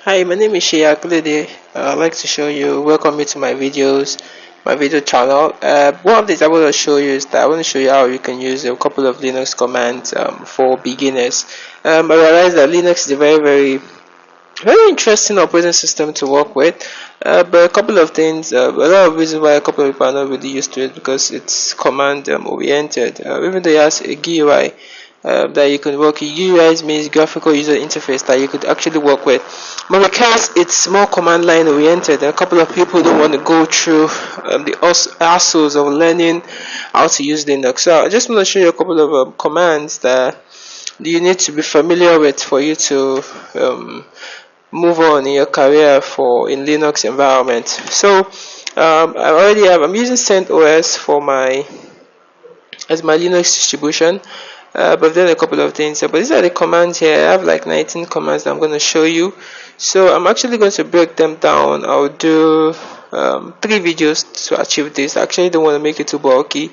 Hi, my name is Shea Akulede. I'd like to show you, welcome you to my videos, my video channel. One of the things I want to show you is that I want to show you how you can use a couple of Linux commands for beginners. I realize that Linux is a very interesting operating system to work with, but a couple of things, a lot of reasons why a couple of people are not really used to it because it's command oriented. Even though it has a GUI that you can work with, GUI means graphical user interface that you could actually work with. But because it's more command line oriented, a couple of people don't want to go through the hassles of learning how to use Linux. So I just want to show you a couple of commands that you need to be familiar with for you to move on in your career for in Linux environment. So I'm using CentOS for my as my Linux distribution. But I've done a couple of things. But these are the commands here. I have like 19 commands that I'm going to show you. So I'm actually going to break them down. I'll do 3 videos to achieve this. I actually don't want to make it too bulky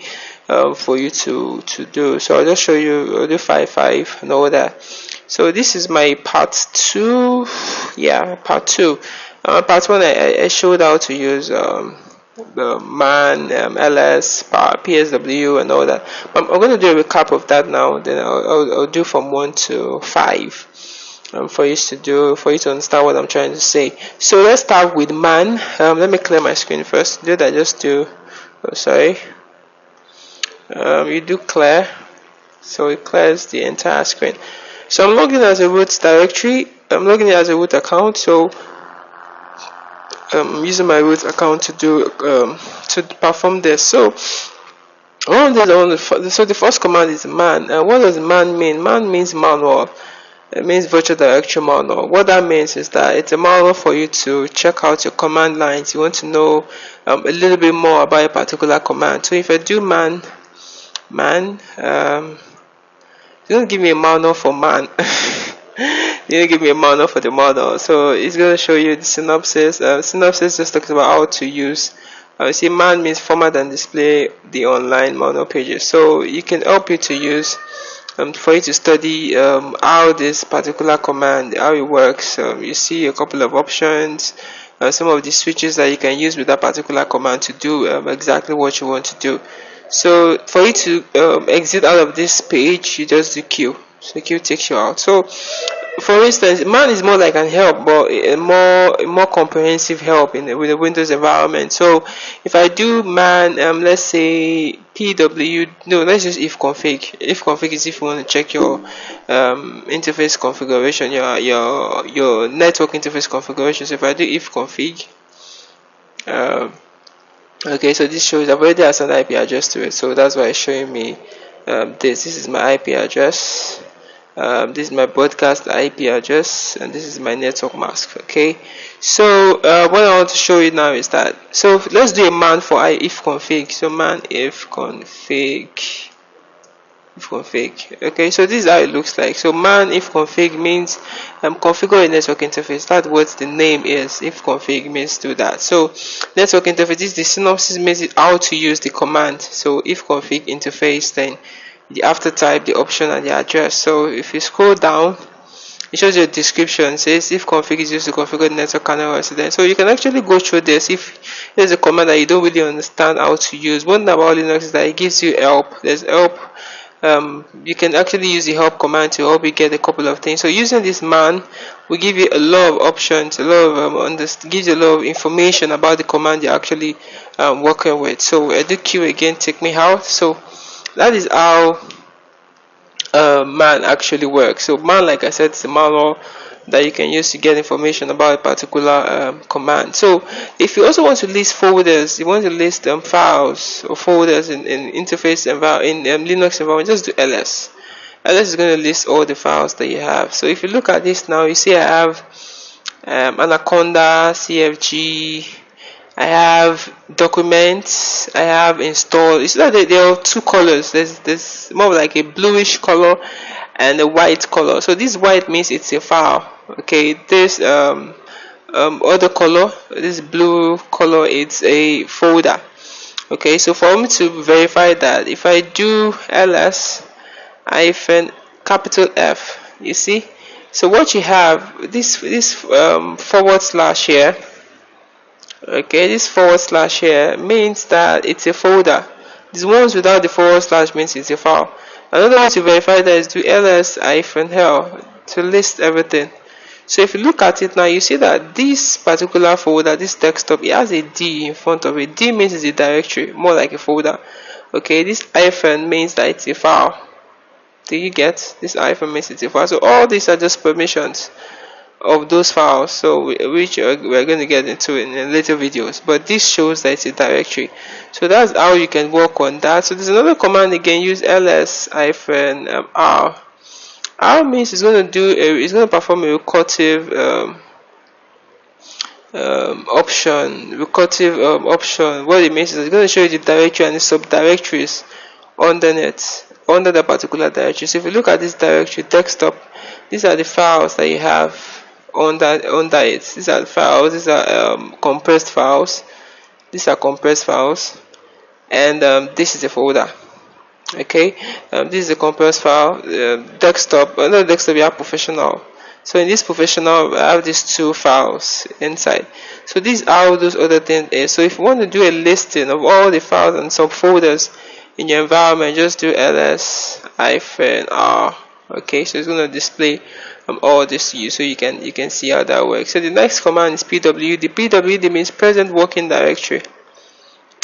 for you to do. So I'll just show you. I'll do 5 and all that. So this is my part 2. Yeah, part 2. Part 1 I showed how to use the man, ls, psw and all that. I'm going to do a recap of that now. Then I'll do from 1 to 5 for you to understand what I'm trying to say. So let's start with man. Let me clear my screen first. Did I just do you do clear, so it clears the entire screen. So I'm logging as a root directory. I'm logging as a root account. So I'm using my root account to do to perform this. So the first command is man. And what does man mean? Man means manual. It means virtual directory manual. What that means is that it's a manual for you to check out your command lines. You want to know a little bit more about a particular command. So if I do man, you don't give me a manual for man. You don't give me a manual for the model. So it's going to show you the synopsis. Synopsis just talks about how to use. See, man means format and display the online manual pages. So it can help you to use for you to study how this particular command, how it works. You see a couple of options, some of the switches that you can use with that particular command to do exactly what you want to do. So for you to exit out of this page, you just do Q. So Q takes you out. So for instance, man is more like an help, but a more comprehensive help with the Windows environment. So if I do man, let's say pw, no, let's use if config. If config is if you want to check your interface configuration, your network interface configuration. So if I do if config, okay, so this shows I've already assigned IP address to it, so that's why it's showing me this is my IP address. This is my broadcast IP address, and this is my network mask. Okay, so what I want to show you now is that, so let's do a man for if config. So man if config. Okay, so this is how it looks like. So man if config means configure a network interface. That's what the name is. If config means do that. So network interface, this is the synopsis, means how to use the command. So if config interface, then the after type, the option, and the address. So if you scroll down, it shows you a description. It says if config is used to configure the network kernel resident. So you can actually go through this if there's a command that you don't really understand how to use. One thing about Linux is that it gives you help. There's help. You can actually use the help command to help you get a couple of things. So using this man will give you a lot of options, a lot of gives you a lot of information about the command you're actually working with. So I do Q again, take me out. So that is how man actually works. So man, like I said, is a manual that you can use to get information about a particular command. So if you also want to list folders, you want to list files or folders in interface in Linux environment, just do ls. Ls is going to list all the files that you have. So if you look at this now, you see I have Anaconda, CFG, I have documents, I have install. You see that there are 2 colors. There's more like a bluish color and a white color. So this white means it's a file. Okay, this other color, this blue color, it's a folder. Okay, so for me to verify that, if I do ls hyphen capital F, you see So what you have, this forward slash here, okay, this forward slash here means that it's a folder. These ones without the forward slash means it's a file. Another way to verify that is do ls-l to list everything. So if you look at it now, you see that this particular folder, this desktop, it has a D in front of it. D means it's a directory, more like a folder. Okay, this hyphen means that it's a file. Do you get? This hyphen means it's a file. So all these are just permissions of those files, so which we're going to get into in later videos, but this shows that it's a directory. So that's how you can work on that. So there's another command again, use ls-r. R means it's going to perform a recursive option. What it means is it's going to show you the directory and the subdirectories under the particular directory. So if you look at this directory, desktop, these are the files that you have under it. These are the files. These are compressed files. These are compressed files, and this is a folder. Okay, this is a compressed file. Desktop, another desktop, you have professional. So in this professional, I have these two files inside. So these are all those other things. So if you want to do a listing of all the files and subfolders in your environment, just do ls-r. Okay, so it's going to display all this to you, so you can see how that works. So the next command is pwd. Pwd means present working directory.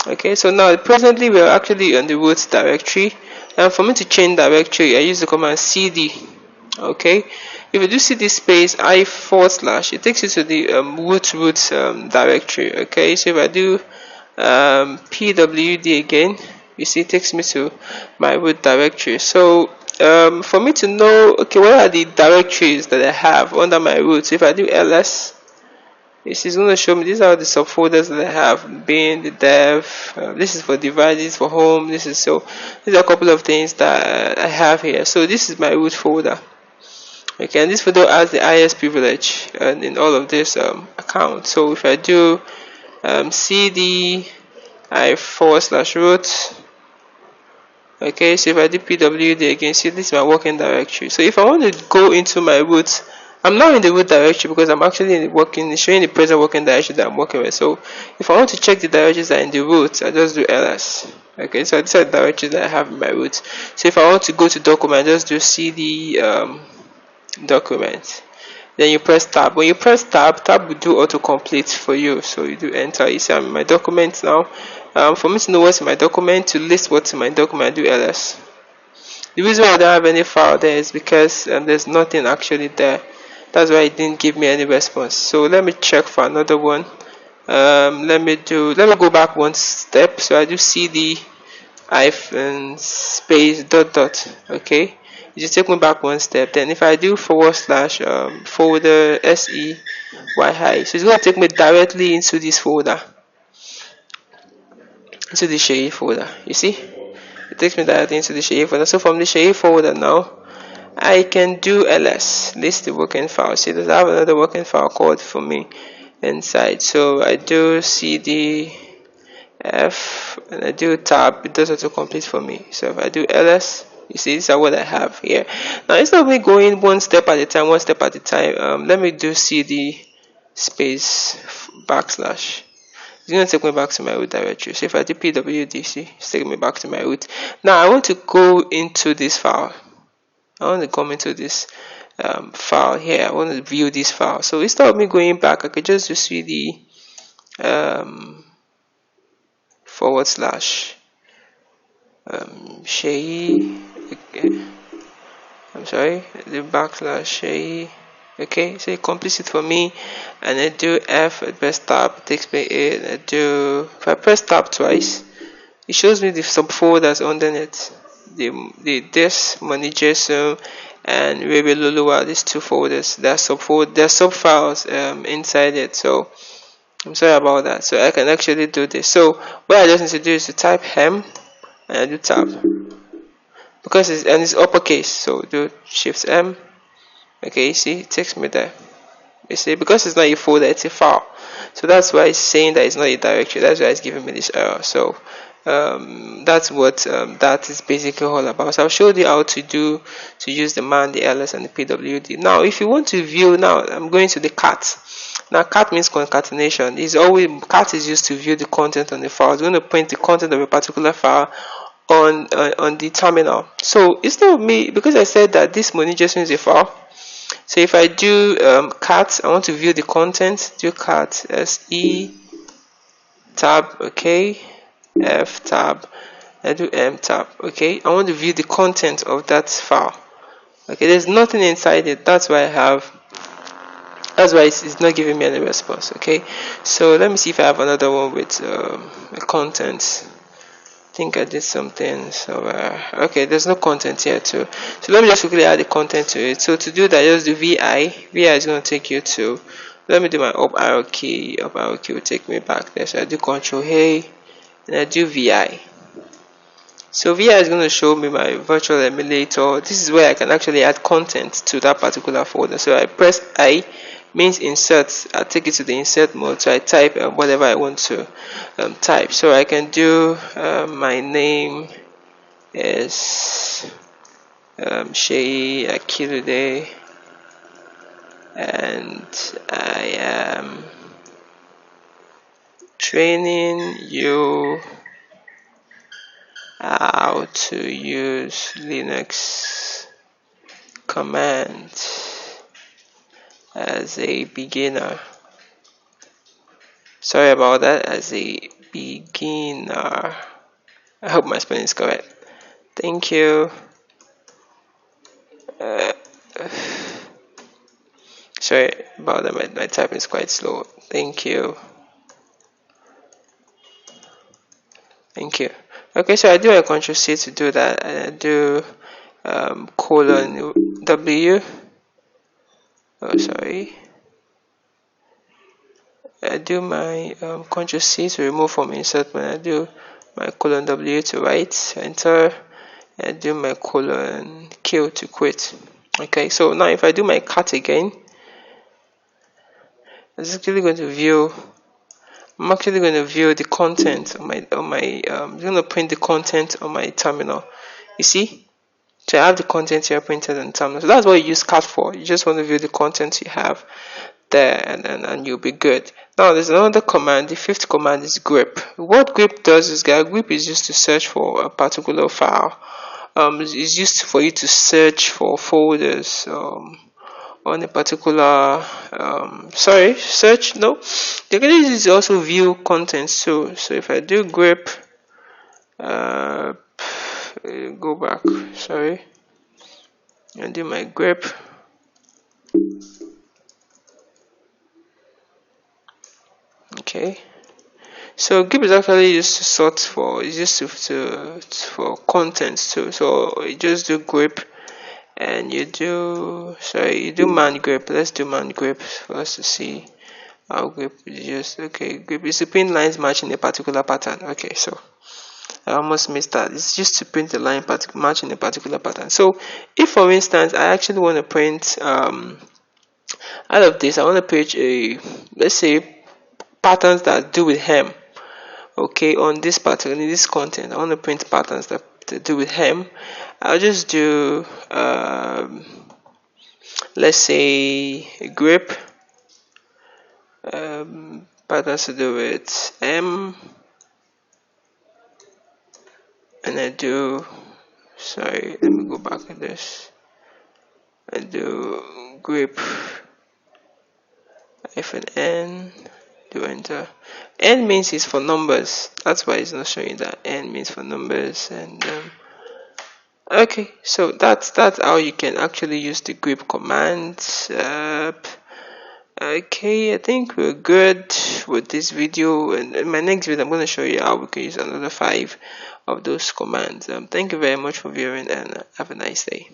Okay, so now presently we are actually on the root directory, and for me to change directory, I use the command cd. Okay, if you do cd space I /, it takes you to the root directory. Okay, so if I do pwd again, you see it takes me to my root directory. So for me to know, okay, what are the directories that I have under my root, so if I do ls, this is going to show me these are the subfolders that I have, bin, the dev, this is for devices, for home, this is, so these are a couple of things that I have here. So this is my root folder. Okay, and this folder has the highest privilege and in all of this account. So if I do cd I /root, okay, so if I do pwd again, see this is my working directory. So if I want to go into my root, I'm now in the root directory because I'm actually showing the present working directory that I'm working with. So if I want to check the directories that are in the root, I just do ls. Okay, so these are the directories that I have in my root. So if I want to go to document, I just do cd document. Then you press tab. When you press tab will do autocomplete for you. So you do enter. You see I'm in my document now. For me to know what's in my document, to list what's in my document, I do ls. The reason why I don't have any file there is because there's nothing actually there. That's why it didn't give me any response. So let me check for another one. Let me go back one step. So I do cd space ... Okay, you just take me back one step. Then if I do / folder sey, so it's going to take me directly into this folder, into the Shei folder. You see, it takes me directly into the Shei folder. So from the Shei folder now, I can do ls, list the working file. See, there's I have another working file called for me inside. So I do cd f and I do tab, it does autocomplete for me. So if I do ls, you see these are what I have here. Now instead of me going one step at a time, let me do cd space / it's going to take me back to my root directory. So if I do pwd, see, it's taking me back to my root. Now I want to go into this file. I want to come into this file here. I want to view this file. So instead of me going back, I could just do cd / Shei. Okay. I'm sorry, the / Shei. Okay, so it completes it for me, and I do F, I press tab, it takes me in. If I press tab twice, it shows me the subfolders underneath. This MoneyJSON and Ruby Lua, these two folders, there are sub files inside it. So I'm sorry about that. So I can actually do this. So what I just need to do is to type hem and I do tab, because it's uppercase. So do shift M. Okay, you see, it takes me there. You see, because it's not a folder, it's a file. So that's why it's saying that it's not a directory. That's why it's giving me this error. So That's what that is basically all about. So I've showed you how to use the man, the ls, and the pwd. Now if you want to view, now I'm going to the cat. Now cat means concatenation. Is always cat is used to view the content on the file. It's going to print the content of a particular file on the terminal. So instead of me, because I said that this money just means a file, so if I do cat, I want to view the content, do cat se tab, okay, f tab, I do m tab, okay. I want to view the content of that file. Okay, there's nothing inside it. That's why it's not giving me any response. Okay, so let me see if I have another one with content. I think I did something. So okay, there's no content here too. So let me just quickly add the content to it. So to do that, just do vi. Vi is going to take you to, let me do my up arrow key. Up arrow key will take me back there. So I do control A and I do vi. So vi is going to show me my virtual emulator. This is where I can actually add content to that particular folder. So I press I, means insert. I'll take it to the insert mode. So I type whatever I want to type. So I can do my name is Sheyi Akilude, and I am training you how to use Linux commands as a beginner. Sorry about that, as a beginner. I hope my spelling is correct. Thank you. Sorry about that, my typing is quite slow. Thank you. Thank you. Okay, so I do a Control C to do that, and I do colon W. Oh, sorry. I do my Control C to remove from insert when I do my colon W to write, enter. I do my colon Q to quit. Okay, so now if I do my cat again, I'm actually going to view the content on my I'm going to print the content on my terminal. You see, so I have the content here printed on terminal. So that's what you use cat for. You just want to view the content you have there, and you'll be good. Now there's another command. The fifth command is grep. What grep does is that grep is used to search for a particular file. It's used for you to search for folders on a particular search. No, the can use is also view contents too. So if I do grep, go back, sorry, and do my grep. Okay, so grep is actually used to sort for, it's used for contents too. So you just do grep, and you do man grep. Let's do man grep for us to see how grep is just. Okay, grep is to print lines matching a particular pattern. Okay, so I almost missed that. It's just to print a line matching a particular pattern. So if for instance I actually want to print out of this, I want to print let's say patterns that do with hem. Okay, on this pattern, in this content, I want to print patterns that do with hem. I'll just do let's say grep patterns to do with M, and I do, sorry, let me go back to this. I do grep -n, do enter. N means it's for numbers. That's why it's not showing that. N means for numbers, and okay, so that's how you can actually use the grep command. Okay, I think we're good with this video, and in my next video I'm going to show you how we can use another 5 of those commands. Thank you very much for viewing, and have a nice day.